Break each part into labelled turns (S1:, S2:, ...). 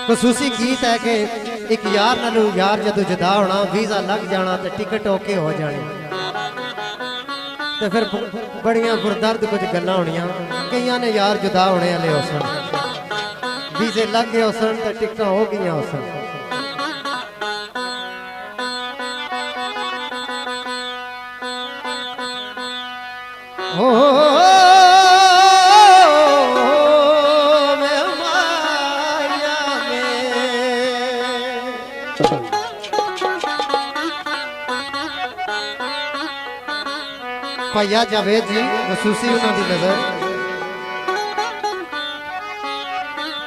S1: खसूसी गीत है कि एक यार नालू यार जदों जुदा होना वीज़ा लग जाना तो टिकट ओके हो जानी तो फिर बड़ियां गुरदर्द कुछ गल्लां होनियां कईयां ने यार जुदा होने वाले हो सन वीज़े लग गए हो सन तो टिकटां हो गई हो सन। भैया जावेद जी खसूसी उन्होंने नजर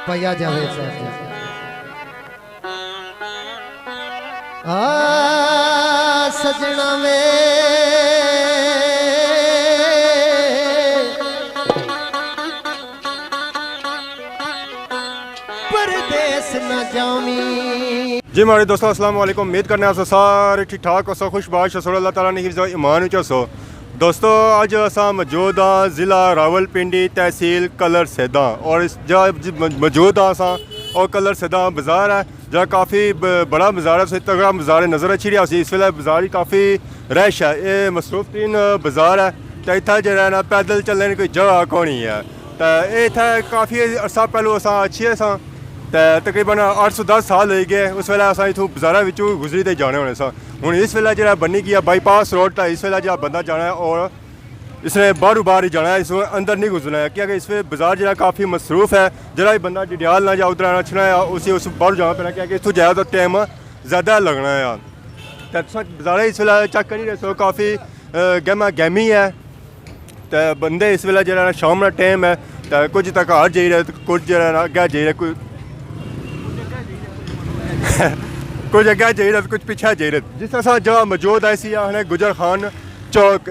S1: भैया जावेद साहब सजना में परदेस न जामी।
S2: जी हमारे दोस्तों अस्सलाम वालेकुम। उम्मीद करने आप सारे ठीक ठाक हो खुशबाश हो अल्लाह ताला ने हिफ्ज़ ईमान हो। दोस्तों अज असा मौजूद हाँ ज़िला रावलपिंडी तहसील कलर सैदा और इस जगह मौजूद हाँ असा और कलर सैदा बाज़ार है जहाँ काफ़ी बड़ा बाज़ार है तगड़ा बाज़ार नज़र अच्छी रहा इस वेले बाज़ार ही काफ़ी रश है ये मसरूफ तीन बाज़ार है तो इतना जो ना पैदल चलने की कोई जगह कौन है तो इतना काफ़ी अरसा पहलू असा अच्छी सा तकरीबन 810 साल हो गए उस वेले अस इतों बाज़ारा गुजरी तो जाने होने सा हूँ इस वेले जो बनी गया बाईपास रोड तो इस वेले जो बंदा जाना है और इसने बाहरों बाहर ही जाना है इस अंदर नहीं गुजरना है क्योंकि इस बाज़ार जो काफ़ी मसरूफ है जरा भी बंदा डिडियाल ना जाए उधर अच्छना है उसी उस बाहर जाना पैना क्योंकि इतों जाए तो टाइम ज़्यादा लगना है तो बाज़ार इस वेले चेक करी रहे सो काफ़ी गहमा गहमी है तो बंदे इस वेले जो शाम का टाइम है तो कुछ तक घर जाई रहे कुछ जो अगे जाई रहे कुछ अगे जाई रहे कुछ पीछे जाई रहे जिस तरह जगह मौजूद है इसी आखने गुजर खान चौक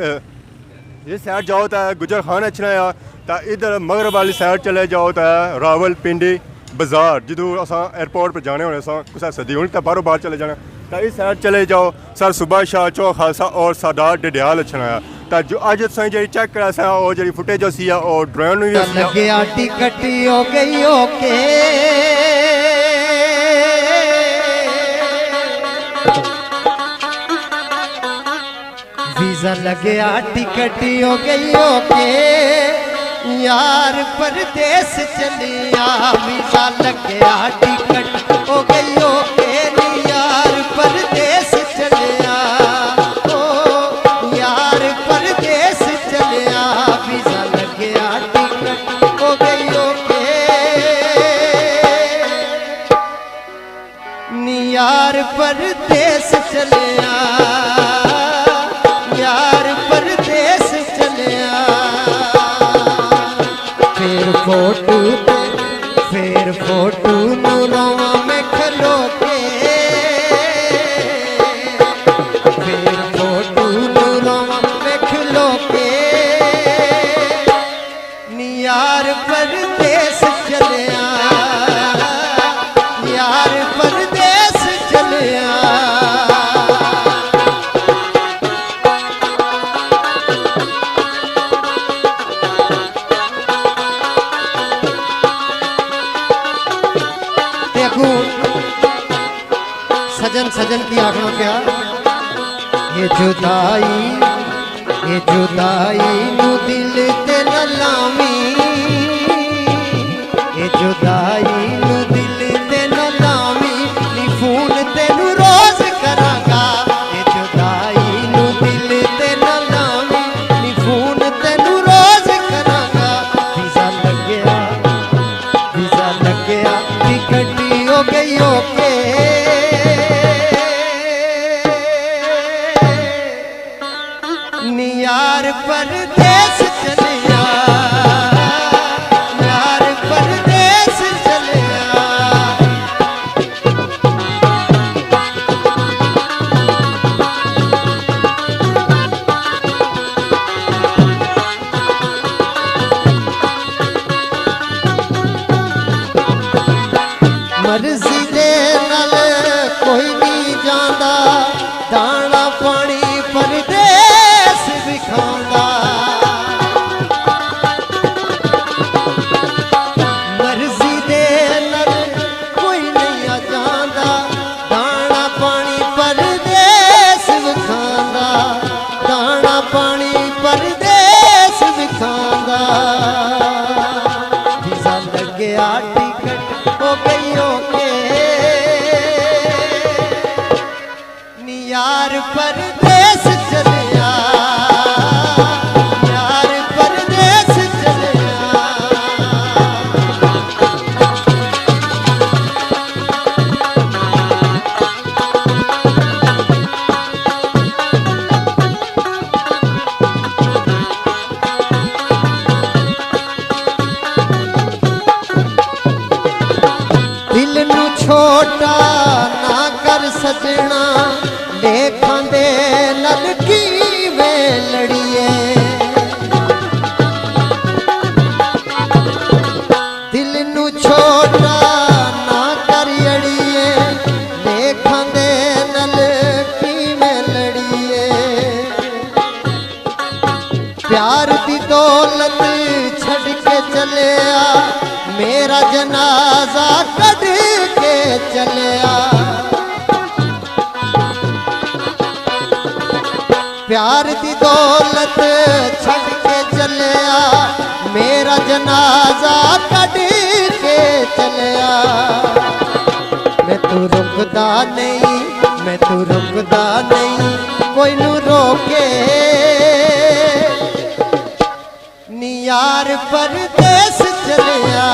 S2: इस साइड जाओ तो गुजर खान अच्छा है तो इधर मगरब वाली साइड चले जाओ तो रावलपिंडी बाज़ार जो अस एयरपोर्ट पर जाने होने कुछ सदी होनी तो बाहरों बाहर चले जाना तो इस साइड चले जाओ सर सुबह शाह चौक खालसा और साडा डिडियाल अच्छा है तो जो अज तुम जी चेक करा और जी फुटेज सी और ड्रोन
S1: टिकट हो गई ओके वीज़ा लगे टिकट हो गई ओके यार परदेस चलिया वीज़ा लगे टिकट हो गई ओके यार परदेस चलिया ओ यार परदेस चलिया वीज़ा लगे टिकट हो गई ओके यार परदेस चलिया फिर फोटू नूरों में खलो के फिर फोटू नूरों में खलो के यार परदेस चलिया यार परदेस चलिया। सजन सजन की आंखों क्या ये जुदाई नू दिल ते न लामी ये जुदाई नू दिल ते न लामी नी फोन तेनू रोज करांगा ये जुदाई नू दिल ते न लामी नी फोन तेनू रोज करांगा वीज़ा लग्या टिकट हो गई ओके यार परदेस चलिया यार परदेस चलिया। मर्जी दे नाल कोई नहीं जांदा दाना पानी परदेस खांदा मर्जी दे नल कोई नहीं छोटा ना कर सजना, लेखां दे नल कीवें लड़िए। दिल नू छोटा ना कर अड़िए, लेखां दे नल कीवें लड़िए। प्यार दी दौलत छड़ के चलिया, मेरा जनाजा कढ़ के चलिया। प्यार दी दौलत छड़ के चलिया, मेरा जनाजा कढ़ के चलिया। मैं तू रुकदा नहीं, मैं तू रुकदा नहीं, कोई नू रोके नी यार परदेस चलिया,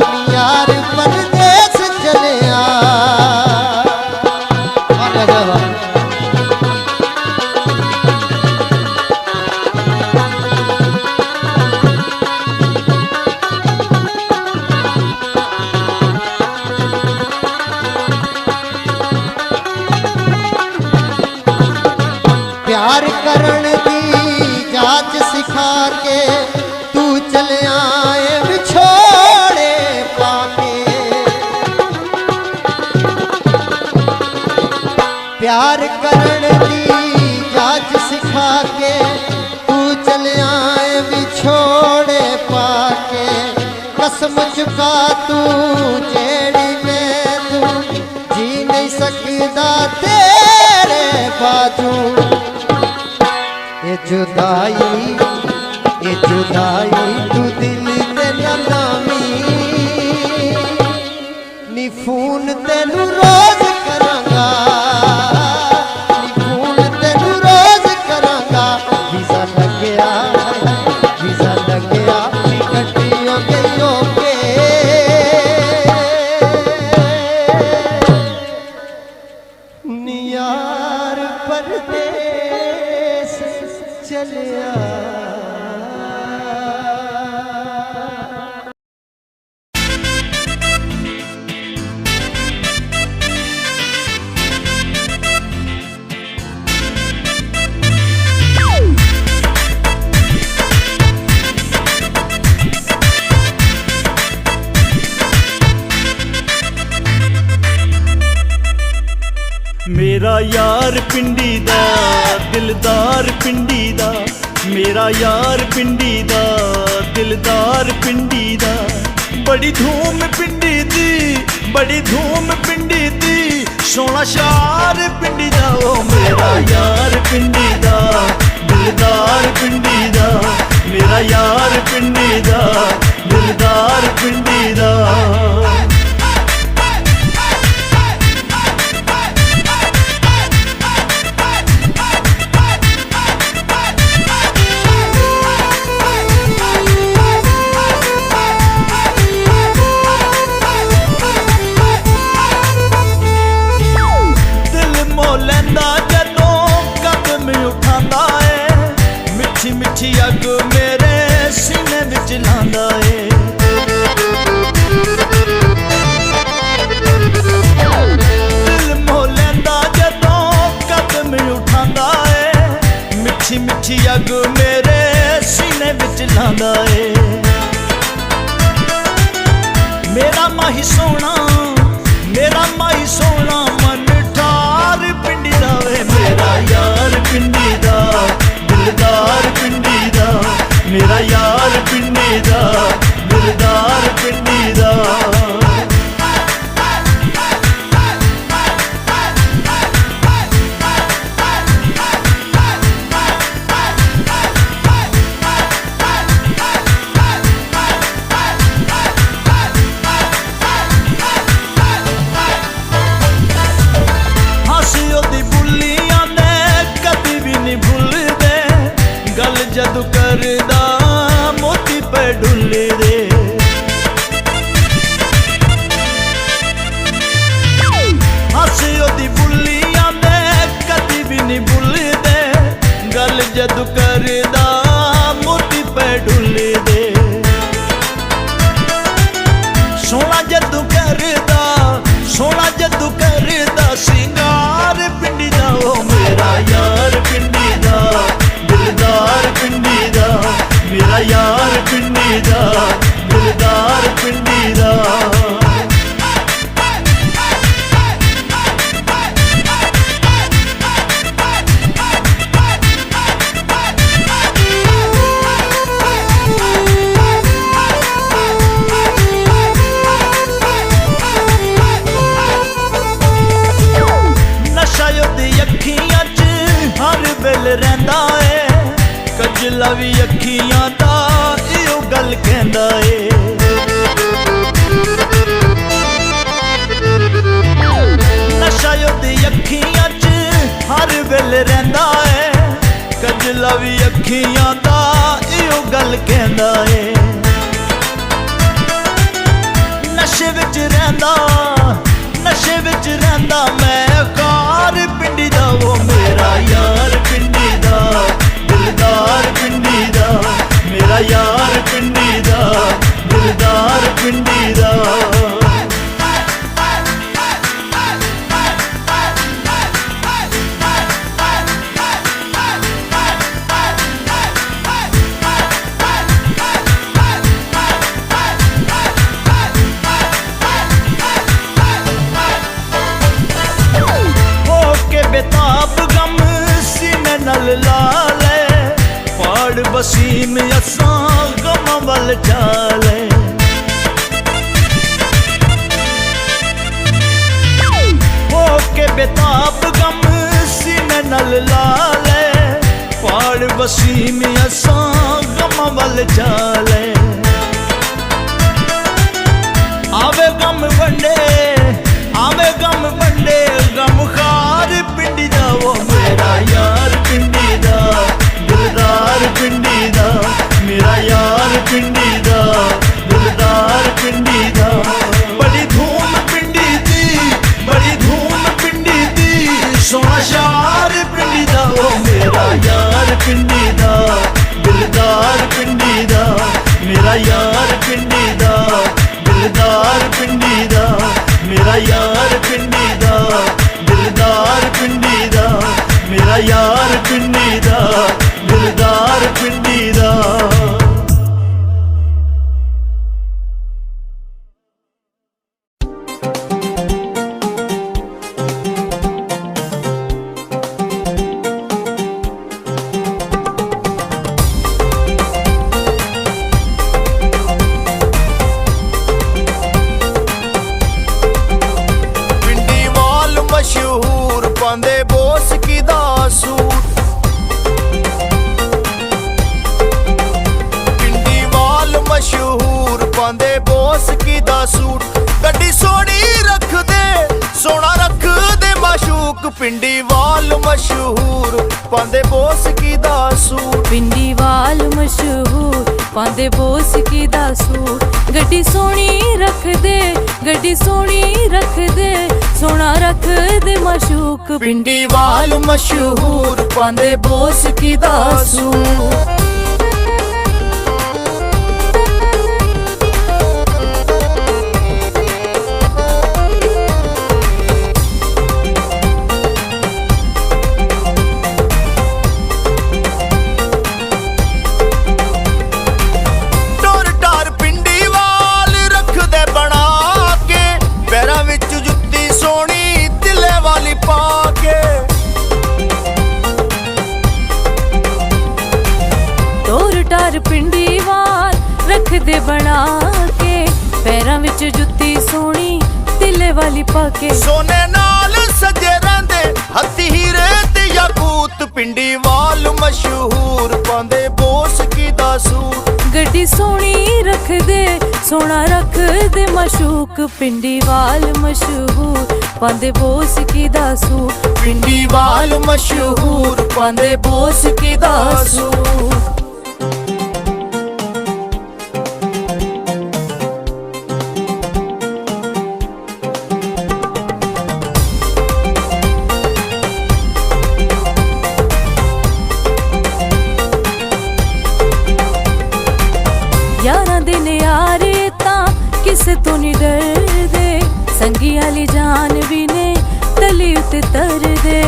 S1: नी यार परदेस चलिया। प्यार करण दी जाच सिखा के तू चले आए बिछोड़े पाके। प्यार करण दी जाच सिखा के तू चले आए बिछोड़े पाके। कसम चुका तू जेड़ी मैं तू जी नहीं सकदा तेरे बाजू। ये जुदाई तू दिल ते लगामी, नी फोन तेनू रोज करांगा, नी फोन तेनू रोज करांगा। वीजा लग्या, वीजा लग्या, कटियो गयो के नी यार परदेस चलिया।
S3: मेरा यार पिंडी दा दिलदार पिंडी दा, मेरा यार पिंडी दा दिलदार पिंडी दा। बड़ी धूम पिंडी दी, बड़ी धूम पिंडी दी, सोना शार पिंडी दा। ओ मेरा यार पिंडी दा दिलदार पिंडी दा, मेरा यार पिंडी दा दिलदार पिंडी दा। मिठी अग मेरे सीने विच लांदा ए। दिल मोह लैंदा जदों कदम उठांदा ए। मिठी मिठी अग मेरे सीने विच लांदा ए। मेरा माही सोना, मेरा माही सोना, मन ठार पिंडी दा वे। मेरा यार पिंडी दा दिलदार पिंडी दा, मेरा यार पिंडी दा दिलदार पिंडी दा। हासियों दी बुल्लियां ने कदी भी नहीं भुलदे, गल जदू करदा मोती पे डुल्ले दे। हासियों दी बुल्लियां ने कदी भी नहीं भुलदे, गल जदू करदा मोती पे डुल्ले दे। सोना जदू करदा ਕਜਲਾ ਵੀ ਅੱਖੀਆਂ ਦਾ ਇਹੋ ਗੱਲ ਕਹਿੰਦਾ ਏ। ਨਸ਼ਾ ਉਹਦੀ ਅੱਖੀਆਂ 'ਚ ਹਰ ਵੇਲੇ ਰਹਿੰਦਾ ਏ। ਕਜਲਾ ਵੀ ਅੱਖੀਆਂ ਦਾ ਇਹੋ ਗੱਲ ਕਹਿੰਦਾ ਏ। ਨਸ਼ੇ ਵਿੱਚ ਰਹਿੰਦਾ, ਨਸ਼ੇ ਵਿੱਚ ਰਹਿੰਦਾ ਮੈਂ ਕਾਰ ਪਿੰਡੀ ਦਾ। ਉਹ ਮੇਰਾ ਯਾਰ ਪਿੰਡੀ ਦਾ, ਦਿਲਦਾਰ ਪਿੰਡੀ ਦਾ। ਮੇਰਾ ਯਾਰ ਪਿੰਡੀ ਦਾ, ਦਿਲਦਾਰ ਪਿੰਡੀ ਦਾ। बेताब गम सीने नल ला ले, पाड़ बसीम असां गम वल चाले। हो के बेताब गम सीने नल ला ले, पाड़ बसीम असां गम वल चाले। आवे गम वंडे, आवे गम वंडे, गम खार पिंडी दा। वो मेरा यार पिंडी दा, दिलदार पिंडी दा। मेरा यार पिंडी दा, दिलदार पिंडी दा। बड़ी धूम पिंडी दी, बड़ी धूम पिंडी दी, सोना शार पिंडी दा। वो मेरा यार पिंडी दा, दिलदार पिंडी दा। मेरा यार पिंडी दा, दिलदार पिंडी दा। मेरा यार पिंडी दा, दिलदार पिंडी दा। मेरा यार पिंडी दा, दिलदार पिंडी दा।
S4: पिंडी वाल मशहूर पांदे बोस की दा सूट।
S5: पिंडी वाल मशहूर पांदे बोस की दा सूट। गड्डी सोनी रख दे, गड्डी सोनी रख दे, सोना रख दे माशूक।
S4: पिंडी वाल मशहूर पांदे बोस की दा सूट।
S5: पिंडी वाल रख दे बना के, पैरां विच जुत्ती सोनी तिले वाली पाके।
S4: सोने नाल सजे रहिंदे हत्थी हीरे ते याकूत। पिंडी वाल मशहूर पांदे बोस की दा सूट।
S5: गड्डी सोनी रख दे, सोना रख दे माशूक। पिंडी वाल मशहूर पांदे बोस की दा सूट।
S4: पिंडी वाल मशहूर पांदे बोस की दा सूट।
S5: किसे तो नहीं डरदे, संगी आली जान भी ने तली उते तर दे।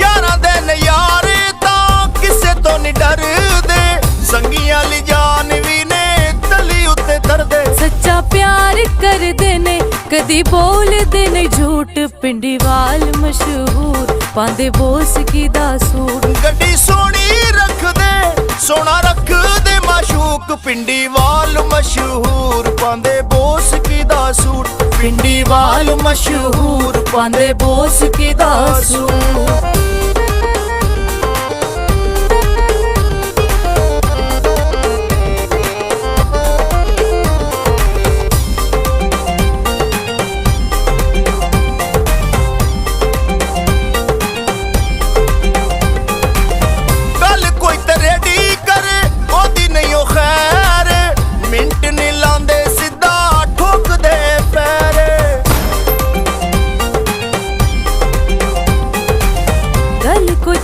S4: यारा दिन यारे तां किसे तो नहीं डरदे, संगी आली जान भी ने तली उते तर दे।
S5: सच्चा प्यार कर देने कदी बोल देने झूठ। पिंडी वाल मशहूर पांदे बोस की दा सूट।
S4: गड्डी सोनी रख दे, सोना रख दे माशूक। पिंडी वाल मशहूर पांदे बोस की दा सूट। पिंडी वाल मशहूर पांदे बोस की दा सूट।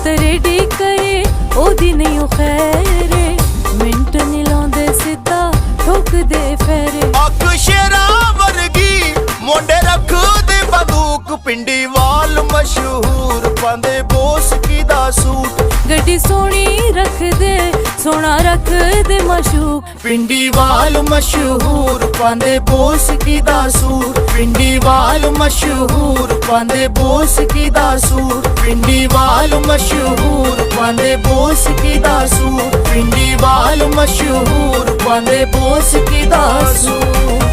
S5: रेडी करे ओदी नहीं ओ खैरे मिंट नहीं लाਉਂਦੇ सिद्धा ठोकदे फेरे
S4: ਅੱਖ ਸ਼ੇਰਾਂ ਵਰਗੀ ਮੋਢੇ ਰੱਖਦੇ ਬੰਦੂਕ ਪਿੰਡੀ ਵਾਲ ਮਸ਼ਹੂਰ ਪਾਉਂਦੇ ਬੋਸ ਕੀ ਦਾ ਸੂਟ
S5: ਗੱਡੀ ਸੋਹਣੀ ਰੱਖਦੇ ਸੋਹਣਾ ਰੱਖਦੇ ਮਾਸ਼ੂਕ
S4: ਪਿੰਡੀ ਵਾਲ ਮਸ਼ਹੂਰ ਪਾਉਂਦੇ ਬੋਸ ਕੀ ਦਾ ਸੂਟ ਪਿੰਡੀ ਵਾਲ ਮਸ਼ਹੂਰ ਪਾਉਂਦੇ ਬੋਸ ਕੀ ਦਾ ਸੂਟ ਪਿੰਡੀ ਵਾਲ ਮਸ਼ਹੂਰ ਪਾਉਂਦੇ ਬੋਸ ਕੀ ਦਾ ਸੂਟ ਪਿੰਡੀ ਵਾਲ ਮਸ਼ਹੂਰ ਪਾਉਂਦੇ ਬੋਸ ਕੀ ਦਾ ਸੂਟ